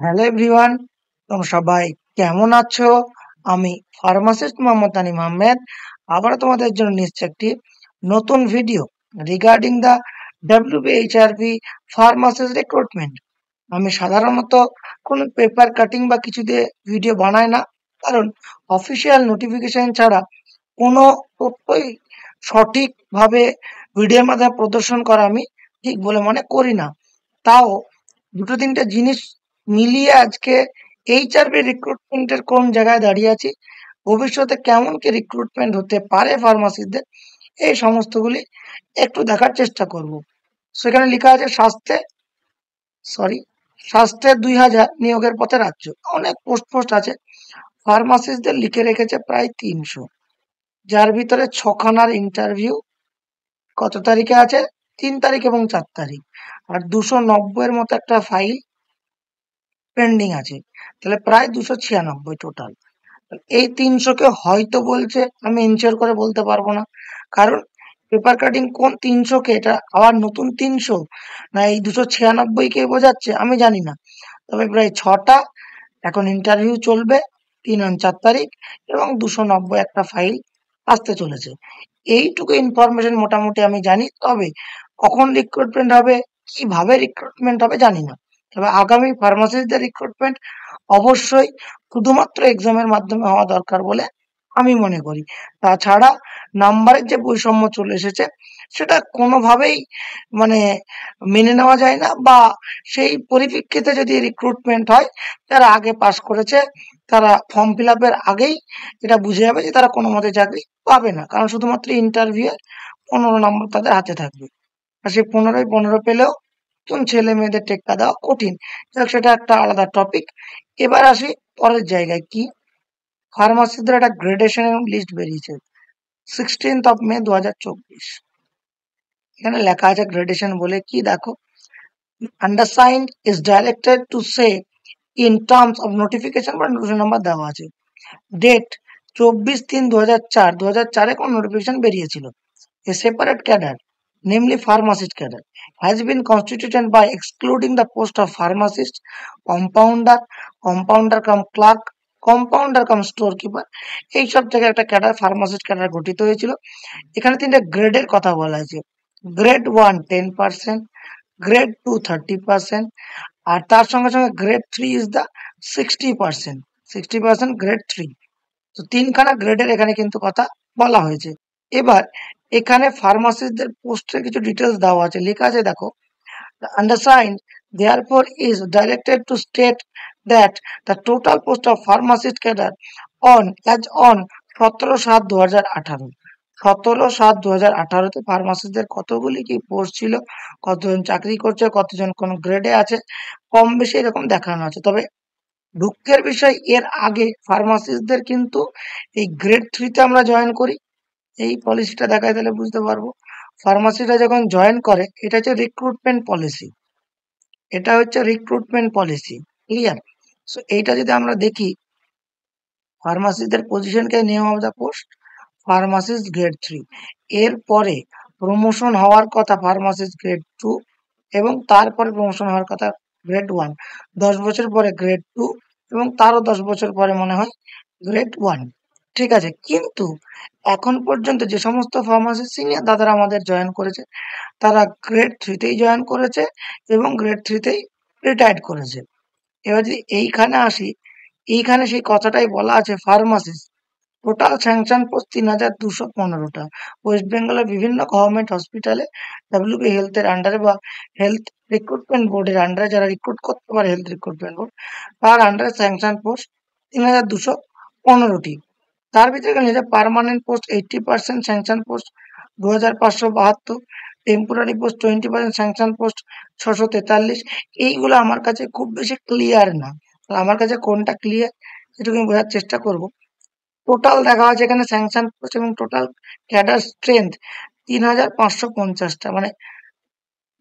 Hello everyone, তোমরা সবাই কেমন আছো? আমি ফার্মাসিস্ট মোহাম্মদ তানিম আহমেদ আবারও তোমাদের জন্য নিচ্ছে একটি নতুন video regarding the WBHRP pharmacist recruitment. আমি সাধারণত কোনো পেপার কাটিং বা কিছু দিয়ে ভিডিও বানাই না, কারণ অফিসিয়াল নোটিফিকেশন ছাড়া কোনো তথ্যই সঠিকভাবে ভিডিওর মাধ্যমে প্রদর্শন করা আমি ঠিক বলে মনে করি না। তাও দুটো তিনটে জিনিস মিলিয়ে আজকে এইচআরবি রিক্রুটমেন্টের কোন জায়গায় দাঁড়িয়ে আছি, ভবিষ্যতে কেমন কি রিক্রুটমেন্ট হতে পারে ফার্মাসিস্টদের, এই সমস্তগুলি একটু দেখার চেষ্টা করব। সেখানে লেখা আছে স্বাস্থ্যে 2000 নিয়োগের পথে রাজ্য। অনেক পোস্ট আছে। ফার্মাসিস্টদের লিখে রেখেছে প্রায় 300, যার ভিতরে ছখানার ইন্টারভিউ কত তারিখে আছে? 3 তারিখ এবং 4 তারিখ। আর 290 এর মতো একটা ফাইল পেন্ডিং আছে। তাহলে প্রায় 296 টোটাল। এই 300-কে হয়তো বলছে, আমি ইনশিওর করে বলতে পারবো না, কারণ পেপার কাটিং কোন 300-কে, এটা আবার নতুন 300 না এই 296-কে বোঝাচ্ছে আমি জানি না। তবে প্রায় 6টা এখন ইন্টারভিউ চলবে, 3 আর 4 তারিখ, এবং 290 একটা ফাইল আসতে চলেছে। এইটুকু ইনফরমেশন মোটামুটি আমি জানি। তবে কখন রিক্রুটমেন্ট হবে, কিভাবে রিক্রুটমেন্ট হবে জানি না। তবে আগামী ফার্মাসিস্টদের রিক্রুটমেন্ট অবশ্যই শুধুমাত্র এক্সামের মাধ্যমে হওয়া দরকার বলে আমি মনে করি। তাছাড়া নাম্বারের যে বৈষম্য চলে এসেছে, সেটা কোনোভাবেই মানে মেনে নেওয়া যায় না। বা সেই পরিপ্রেক্ষিতে যদি রিক্রুটমেন্ট হয়, যারা আগে পাশ করেছে তারা ফর্ম ফিল আপের আগেই এটা বুঝে যাবে যে তারা কোনো মতে চাকরি পাবে না, কারণ শুধুমাত্র ইন্টারভিউ 15 নম্বর তাদের হাতে থাকবে। আর সেই 15 পেলেও নতুন ছেলে মেয়েদের টেক্কা দেওয়া কঠিন। যাক, সেটা একটা আলাদা টপিক। এবার আসি পরের জায়গায়, কি ফার্মাসিস্টদের একটা গ্রেডেশন লিস্ট বেরিয়েছে 16 মে 2024। এখানে লেখা আছে গ্রেডেশন বলে, কি দেখো, undersigned is directed to say in terms of notification, বা নোটিফিকেশন নাম্বার দেওয়া আছে, ডেট 24/3/2004, 2004-এ কোন নোটিফিকেশন বেরিয়েছিল। A separate cadre, namely pharmacist cadre, has been constituted by excluding the post of pharmacist, compounder, compounder cum clerk, compounder cum storekeeper। এইসব থেকে একটা cadre, pharmacist cadre গঠিত হয়েছিল। এখানে 3টে গ্রেডের কথা বলা হয়েছে। গ্রেড 1 10%, গ্রেড 2 30%, আর তার সঙ্গে সঙ্গে গ্রেড 3 ইজ দ্য 60%। 60% গ্রেড 3। তো 3খানা গ্রেডের এখানে কিন্তু কথা বলা হয়েছে। এবার এখানে ফার্মাসিস্টদের পোস্টের কিছু ডিটেলস দেওয়া আছে, লেখা আছে দেখো, the undersigned therefore is directed to state that the total post of pharmacist cadre on as on 17/7/2018, 17/7/2018-তে ফার্মাসিস্টদের কতগুলি কি পোস্ট ছিল, কতজন চাকরি করছে, কতজন কোন গ্রেডে আছে, কম বেশি এরকম দেখানো আছে। তবে দুঃখের বিষয়, এর আগে ফার্মাসিস্টদের কিন্তু এই গ্রেড 3-তে আমরা জয়েন করি। এই পলিসিটা দেখায় তাহলে বুঝতে পারবো। ফার্মাসিরা যখন জয়েন করে, এটা হচ্ছে রিক্রুটমেন্ট পলিসি, এটা হচ্ছে রিক্রুটমেন্ট পলিসি, ক্লিয়ার? সো এইটা যদি আমরা দেখি, ফার্মাসিস্টদের পজিশনকে, name of the post pharmacist grade 3, এরপরে প্রমোশন হওয়ার কথা ফার্মাসিস্ট গ্রেড 2, এবং তারপরে প্রমোশন হওয়ার কথা গ্রেড 1, 10 বছর পরে গ্রেড 2, এবং তারও 10 বছর পরে মনে হয় গ্রেড 1। ঠিক আছে, কিন্তু এখন পর্যন্ত যে সমস্ত ফার্মাসিস্ট সিনিয়র দাদারা আমাদের জয়েন করেছে, তারা গ্রেড 3-তেই জয়েন করেছে এবং গ্রেড 3-তেই রিটায়ার্ড করেছে। এবার যদি এইখানে আসি, এইখানে সেই কথাটাই বলা আছে, ফার্মাসিস্ট টোটাল স্যাংশন পোস্ট 3215টা। ওয়েস্ট বেঙ্গলের বিভিন্ন গভর্নমেন্ট হসপিটালে ডাব্লিউবি হেলথের আন্ডারে বা হেলথ রিক্রুটমেন্ট বোর্ডের আন্ডারে, যারা রিক্রুট করতে পারে হেলথ রিক্রুটমেন্ট বোর্ড, তার আন্ডারে স্যাংশন পোস্ট 3215টি। তার ভিতরে নিজের permanent post 80%, sanction post 2572, temporary post 20%, sanction post 643। এইগুলো আমার কাছে খুব বেশি ক্লিয়ার না। আমার কাছে কোনটা ক্লিয়ার সেটুকু আমি বোঝার চেষ্টা করব। টোটাল দেখা আছে এখানে স্যাংশন পোস্ট এবং টোটাল ক্যাডার স্ট্রেংথ 3550টা। মানে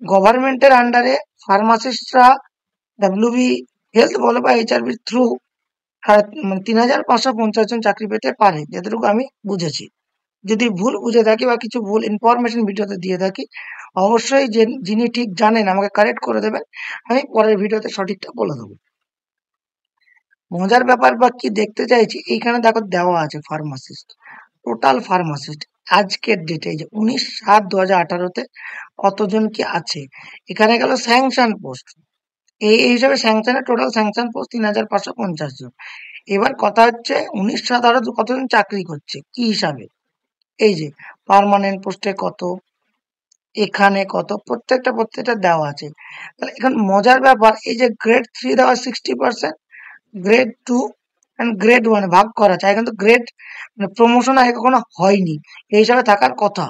গভর্নমেন্টের আন্ডারে ফার্মাসিস্টরা ডাব্লিউবি হেলথ বলো বা এইচআরবি থ্রু 3550 জন চাকরি পেতে পারে, যতটুকু আমি বুঝেছি। যদি ভুল বুঝে থাকি বা কিছু ভুল ইনফরমেশন ভিডিওতে দিয়ে থাকি, অবশ্যই যে যিনি ঠিক জানেন আমাকে কারেক্ট করে দেবেন, আমি পরের ভিডিওতে সঠিকটা বলে দেবো। মজার ব্যাপার বা কি দেখতে চাইছি, এইখানে দেখো দেওয়া আছে ফার্মাসিস্ট, টোটাল ফার্মাসিস্ট আজকের ডেটে, যে 19/7/2018-তে কতজন কি আছে। এখানে গেল স্যাংশন পোস্ট, এই হিসাবে স্যাংশনের টোটাল স্যাংশন পোস্ট 3550 জন। এবার কথা হচ্ছে 19/7/18 কতজন চাকরি করছে কি হিসাবে, এই যে পার্মানেন্ট পোস্টে কত, এখানে কত, প্রত্যেকটা দেওয়া আছে। তাহলে এখন মজার ব্যাপার, এই যে গ্রেড 3 দেওয়া 60%, গ্রেড 2 অ্যান্ড গ্রেড 1 ভাগ করা আছে, কিন্তু গ্রেড মানে প্রমোশন আগে কখনো হয়নি, এই হিসাবে থাকার কথা।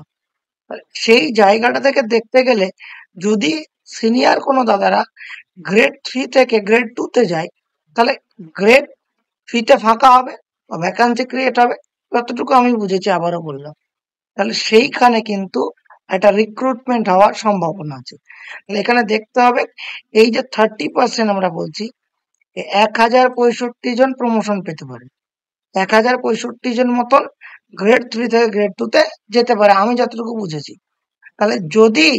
সেই জায়গাটা থেকে দেখতে গেলে যদি সিনিয়র কোনো দাদারা গ্রেড 3 থেকে গ্রেড 2-তে যায়, তাহলে গ্রেড 3-তে ফাঁকা হবে বা ভ্যাকান্সি ক্রিয়েট হবে, যতটুকু আমি বুঝেছি, আবারও বললাম। তাহলে সেইখানে কিন্তু একটা রিক্রুটমেন্ট হওয়ার সম্ভাবনা আছে। তাহলে এখানে দেখতে হবে, এই যে 30% আমরা বলছি, 1065 জন প্রমোশন পেতে পারে, 1065 জন মতন গ্রেড 3 থেকে গ্রেড 2-তে যেতে পারে, আমি যতটুকু বুঝেছি। তাহলে যদি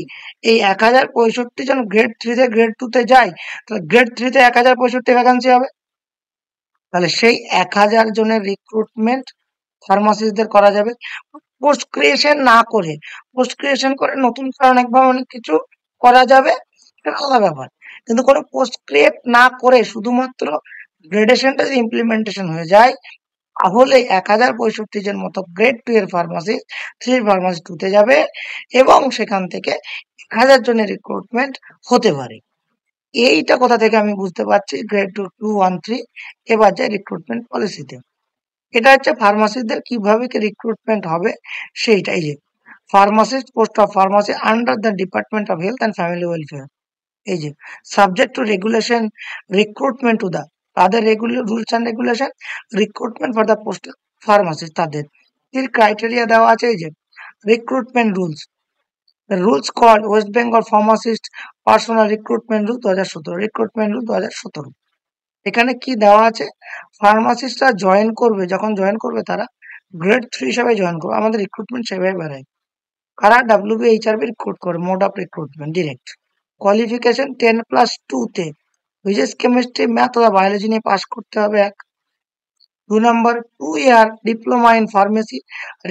এই 1065 জন গ্রেড 3 থেকে গ্রেড 2-তে যায়, তাহলে গ্রেড 3-তে 1065 ভ্যাকান্সি হবে। তাহলে সেই 1000 জনের রিক্রুটমেন্ট ফার্মাসিস্টদের করা যাবে, পোস্ট ক্রিয়েশন না করে। পোস্ট ক্রিয়েশন করে নতুন কারণ একবার অনেক কিছু করা যাবে, এটা আলাদা ব্যাপার। কিন্তু কোনো পোস্ট ক্রিয়েট না করে শুধুমাত্র গ্রেডেশনটা যদি ইমপ্লিমেন্টেশন হয়ে যায়, তাহলে 1065 জন মতো গ্রেড 2 এর ফার্মাসি 3 ফার্মাসি 2-তে যাবে, এবং সেখান থেকে 1000 জনের রিক্রুটমেন্ট হতে পারে। এইটা কোথা থেকে আমি বুঝতে পারছি, গ্রেড 2, 2, 1, 3 এবার যায় রিক্রুটমেন্ট পলিসিতে। এটা হচ্ছে ফার্মাসিস্টদের কিভাবে কি রিক্রুটমেন্ট হবে সেইটাই। যে pharmacist, post of pharmacy under the department of health and family welfare, এই যে subject to regulation, recruitment to the, তাদের rules and regulation, recruitment for the post pharmacist, তাদের এর ক্রাইটেরিয়া দেওয়া আছে। এই যে recruitment rules, rules call West Bengal pharmacist personal recruitment rule 2017, recruitment rule 2017। এখানে কি দেওয়া আছে, ফার্মাসিস্টরা জয়েন করবে, যখন জয়েন করবে তারা গ্রেড 3 হিসাবে জয়েন করবে, আমাদের রিক্রুটমেন্ট সেভাবে বেড়ায়। কারা? WBHRB রিক্রুট করে, mode of recruitment direct. Qualification 10+2-তে ফিজিক্স, কেমিস্ট্রি, ম্যাথ অথবা বায়োলজি নিয়ে পাস করতে হবে, 1। 2 number, 2 year diploma in pharmacy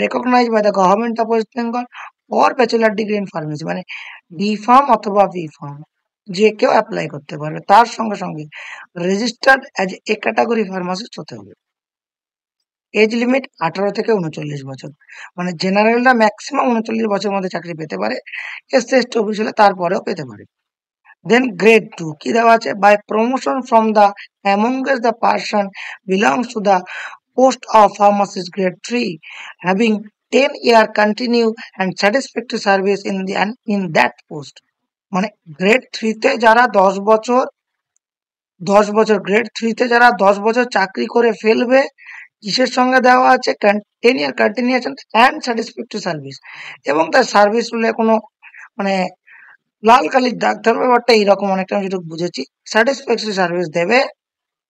recognise by the government of West Bengal, or bachelor degree in pharmacy, মানে ডি ফার্ম অথবা B pharm যে কেউ apply করতে পারবে, তার সঙ্গে সঙ্গে registered as A category pharmacist হতে হবে। এজ লিমিট 18 থেকে 39 বছর, মানে জেনারেলরা ম্যাক্সিমাম 39 বছরের মধ্যে চাকরি পেতে পারে, এসসি এসটি ওবিসি হলে তারপরেও পেতে পারে। দেন গ্রেড 2 কি দেওয়া আছে, by promotion from the amongst the person belongs to the post of pharmacist grade 3 having 10 year continue and satisfactory service in that post, মানে গ্রেড 3-তে যারা 10 বছর গ্রেড 3-তে যারা 10 বছর চাকরি করে ফেলবে, কিসের সঙ্গে দেওয়া আছে, 10 year continuation and satisfactory service, এবং তার সার্ভিস রুলে কোনো মানে লাল কালির দাগ থাকবে, ব্যাপারটা এইরকম অনেকটা আমি যেটুকু বুঝেছি। স্যাটিসফ্যাক্টরি সার্ভিস দেবে,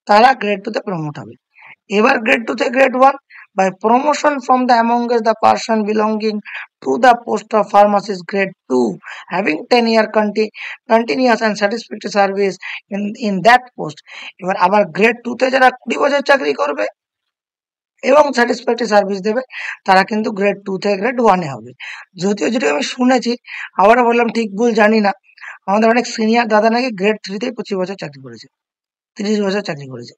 তারা গ্রেড 2-তে প্রমোট হবে। এবার গ্রেড 2 থেকে grade 1, by promotion from the amongst the person belonging to the post of pharmacist grade 2 having 10 year continuous and satisfactory service in that post, এবার আবার গ্রেড 2-তে যারা 20 বছর চাকরি করবে এবং স্যাটিসফ্যাক্টরি সার্ভিস দেবে, তারা কিন্তু গ্রেড 2 থেকে গ্রেড 1-এ হবে। যদিও যেটা আমি শুনেছি, আবারও বললাম ঠিক ভুল জানি না, আমাদের অনেক সিনিয়র দাদা নাকি গ্রেড 3-তেই 25 বছর চাকরি করেছে, 30 বছর চাকরি করেছে,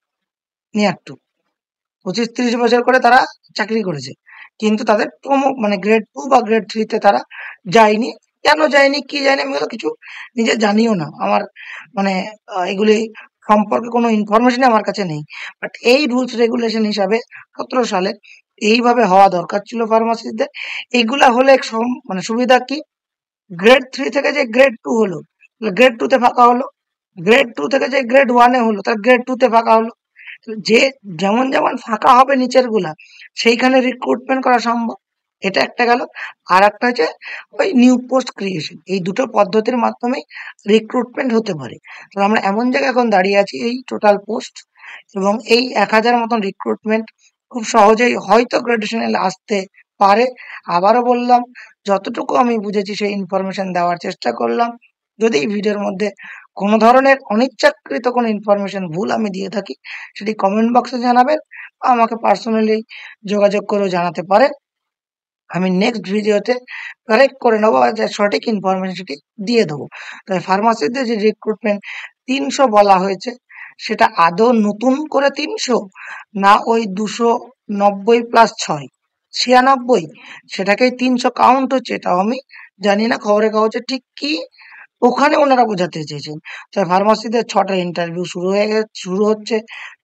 নিয়ার টু 25-30 বছর করে তারা চাকরি করেছে, কিন্তু তাদের মানে গ্রেড 2 বা গ্রেড 3-তে তারা যায়নি। কেন যায়নি, কি যায়নি, আমি তো কিছু নিজে জানিও না, আমার মানে এগুলি সম্পর্কে কোনো ইনফরমেশন আমার কাছে নেই। বাট এই রুলস রেগুলেশন হিসাবে 17 সালে এইভাবে হওয়া দরকার ছিল ফার্মাসিস্টদের। এইগুলা হলে মানে সুবিধা কি, গ্রেড 3 থেকে যে গ্রেড 2 হলো, গ্রেড 2-তে ফাঁকা হলো, গ্রেড 2 থেকে যে গ্রেড 1-এ হলো, তার গ্রেড 2-তে ফাঁকা হলো। যে যেমন যেমন ফাঁকা হবে নিচের গুলা, সেইখানে রিক্রুটমেন্ট করা সম্ভব, এটা একটা গেল। আর একটা হচ্ছে ওই নিউ পোস্ট ক্রিয়েশন, এই দুটো পদ্ধতির মাধ্যমে রিক্রুটমেন্ট হতে পারে। তো আমরা এমন জায়গায় এখন দাঁড়িয়ে আছি, এই টোটাল পোস্ট এবং এই 1000 মতন রিক্রুটমেন্ট খুব সহজেই হয়তো গ্র্যাজুয়েশনে আসতে পারে। আবারও বললাম, যতটুকু আমি বুঝেছি সেই ইনফরমেশন দেওয়ার চেষ্টা করলাম। যদি এই ভিডিওর মধ্যে কোনো ধরনের অনিচ্ছাকৃত কোনো ইনফরমেশন ভুল আমি দিয়ে থাকি, সেটি কমেন্ট বক্সে জানাবেন বা আমাকে পার্সোনালি যোগাযোগ করেও জানাতে পারেন। আমি নেক্সট ভিডিওতে কারেক্ট করে নেবো আর যা সঠিক ইনফরমেশন সেটি দিয়ে দেবো। তাই ফার্মাসিতে যে রিক্রুটমেন্ট ৩০০ বলা হয়েছে, সেটা আদৌ নতুন করে ৩০০, না ওই 290 প্লাস 6 96, সেটাকেই ৩০০ কাউন্ট হচ্ছে, এটাও আমি জানি না খবরের কাগজে ঠিক কি ওখানে ওনারা বোঝাতে চেয়েছেন। তাই ফার্মাসিতে 6টা ইন্টারভিউ শুরু হচ্ছে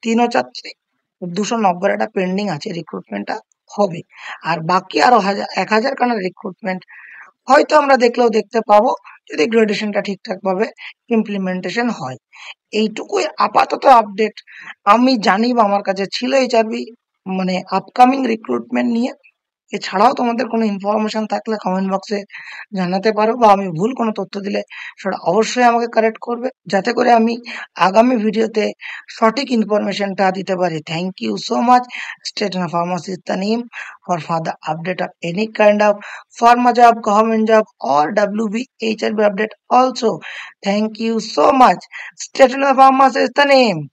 ৩ ও ৪ তারিখ। 290 একটা পেন্ডিং আছে, রিক্রুটমেন্টটা হবে। আর বাকি আরো 1000 খানা রিক্রুটমেন্ট হয়তো আমরা দেখলেও দেখতে পাবো, যদি গ্রেডুয়েশনটা ঠিকঠাকভাবে ইমপ্লিমেন্টেশন হয়। এইটুকুই আপাতত আপডেট আমি জানি বা আমার কাছে ছিল এইচআরবি মানে আপকামিং রিক্রুটমেন্ট নিয়ে। এছাড়াও তোমাদের কোনো ইনফরমেশন থাকলে কমেন্ট বক্সে জানাতে পারো, বা আমি ভুল কোনো তথ্য দিলে সেটা অবশ্যই আমাকে কারেক্ট করবে, যাতে করে আমি আগামী ভিডিওতে সঠিক ইনফরমেশনটা দিতে পারি। Thank you so much. State pharmacy is the name for further update of any kind of pharma job, government job or WB HRB update also. Thank you so much. State Pharmacy is the name.